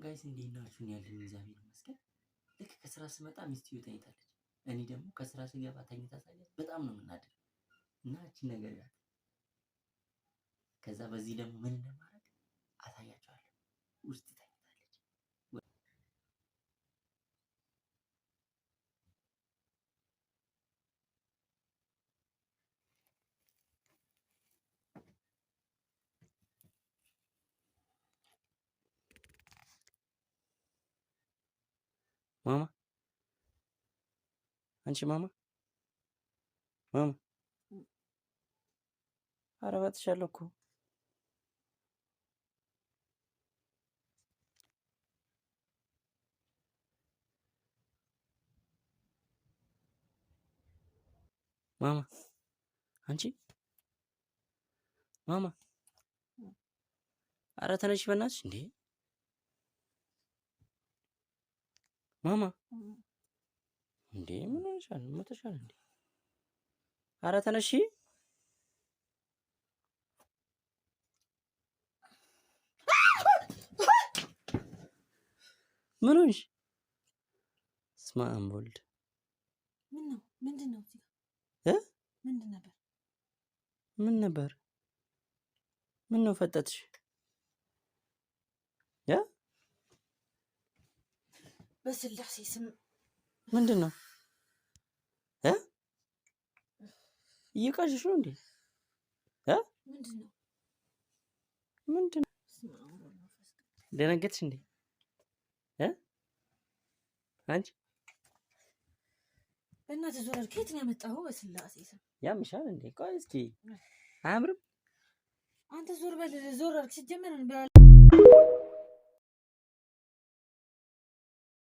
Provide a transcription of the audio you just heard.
ጋይስ እንዴት ናችሁ? ያለን እግዚአብሔር ይመስገን። ልክ ከስራ ስመጣ ሚስቴ ተኝታለች። እኔ ደግሞ ከስራ ስገባ ተኝታ ሳያት በጣም ነው የምናደድ እና እቺ ነገር ያት ከዛ በዚህ ደግሞ ምን እንደማደርግ አሳያችኋለሁ። ውስጥ ተኝታለች። ማማ አንቺ ማማ ኧረ እባክሻለሁ እኮ ማማ አንቺ ማማ ኧረ ተነሽ በእናትሽ እንዴ ማማ እንዴ ምን ሆነሻል? ሞተሻል እንዴ? ኧረ ተነሺ ምን ሆንሽ? እስማ አምቦልድ ምን ነው? ምንድን ነው? ምንድን ነበር? ምን ነበር? ምን ነው ፈጠጥሽ? በስላሴ ስም ምንድን ነው? እየቃዥሽ ነው እንዴ? ምንድን ነው? ምንድን ነው? ደነገጥሽ እንዴ? አንቺ በእናትህ ዞር አልክ። ከየት ነው ያመጣኸው? በስላሴ ስም ያምሻል እንዴ? ቆይ እስኪ አያምርም? አንተ ዞር በል። ዞር አልክ ሲጀመር